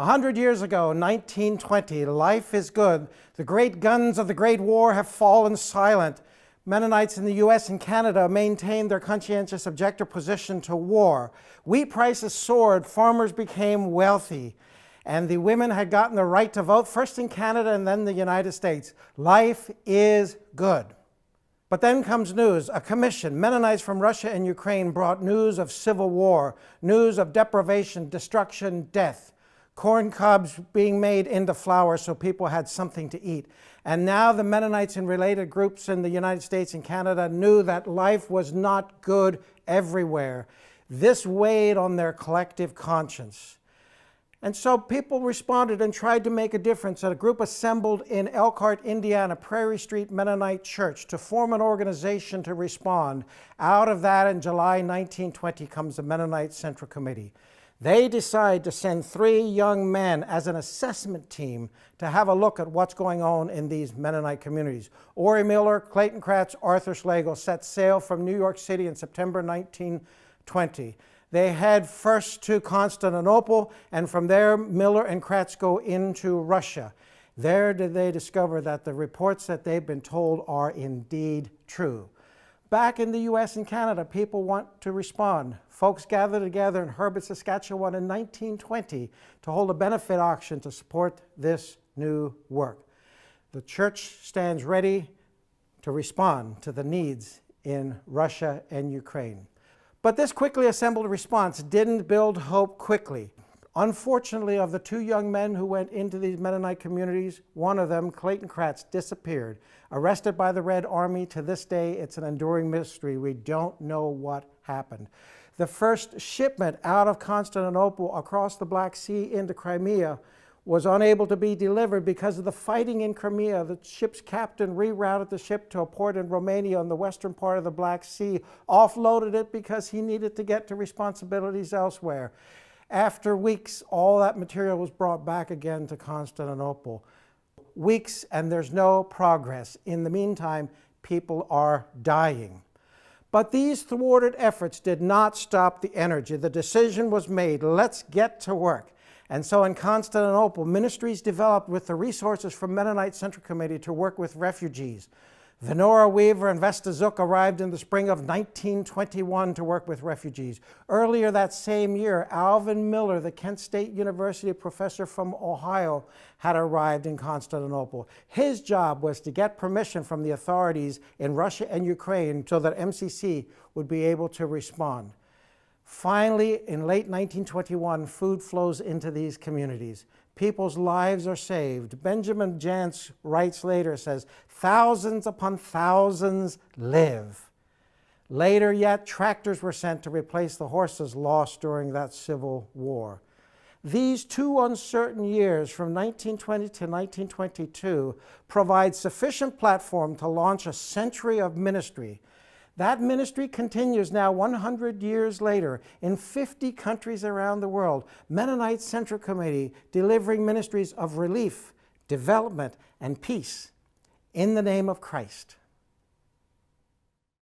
100 years ago, 1920, life is good. The great guns of the Great War have fallen silent. Mennonites in the U.S. and Canada maintained their conscientious objector position to war. Wheat prices soared, farmers became wealthy, and the women had gotten the right to vote, first in Canada and then the United States. Life is good. But then comes news. A commission, Mennonites from Russia and Ukraine, brought news of civil war, news of deprivation, destruction, death. Corn cobs being made into flour so people had something to eat. And now the Mennonites and related groups in the United States and Canada knew that life was not good everywhere. This weighed on their collective conscience. And so people responded and tried to make a difference. A group assembled in Elkhart, Indiana, Prairie Street Mennonite Church to form an organization to respond. Out of that, in July 1920, comes the Mennonite Central Committee. They decide to send 3 young men as an assessment team to have a look at what's going on in these Mennonite communities. Ori Miller, Clayton Kratz, Arthur Schlegel set sail from New York City in September 1920. They head first to Constantinople, and from there, Miller and Kratz go into Russia. There did they discover that the reports that they've been told are indeed true. Back in the U.S. and Canada, people want to respond. Folks gathered together in Herbert, Saskatchewan in 1920 to hold a benefit auction to support this new work. The church stands ready to respond to the needs in Russia and Ukraine. But this quickly assembled response didn't build hope quickly. Unfortunately, of the 2 young men who went into these Mennonite communities, one of them, Clayton Kratz, disappeared. Arrested by the Red Army, to this day, it's an enduring mystery. We don't know what happened. The first shipment out of Constantinople across the Black Sea into Crimea was unable to be delivered because of the fighting in Crimea. The ship's captain rerouted the ship to a port in Romania on the western part of the Black Sea, offloaded it because he needed to get to responsibilities elsewhere. After weeks, all that material was brought back again to Constantinople. Weeks, and there's no progress. In the meantime, people are dying. But these thwarted efforts did not stop the energy. The decision was made, let's get to work. And so in Constantinople, ministries developed with the resources from Mennonite Central Committee to work with refugees. Venora Weaver and Vesta Zook arrived in the spring of 1921 to work with refugees. Earlier that same year, Alvin Miller, the Kent State University professor from Ohio, had arrived in Constantinople. His job was to get permission from the authorities in Russia and Ukraine so that MCC would be able to respond. Finally, in late 1921, food flows into these communities. People's lives are saved. Benjamin Jantz writes later, says, thousands upon thousands live. Later yet, tractors were sent to replace the horses lost during that civil war. These 2 uncertain years, from 1920 to 1922, provide sufficient platform to launch a century of ministry. That ministry continues now 100 years later in 50 countries around the world. Mennonite Central Committee delivering ministries of relief, development, and peace in the name of Christ.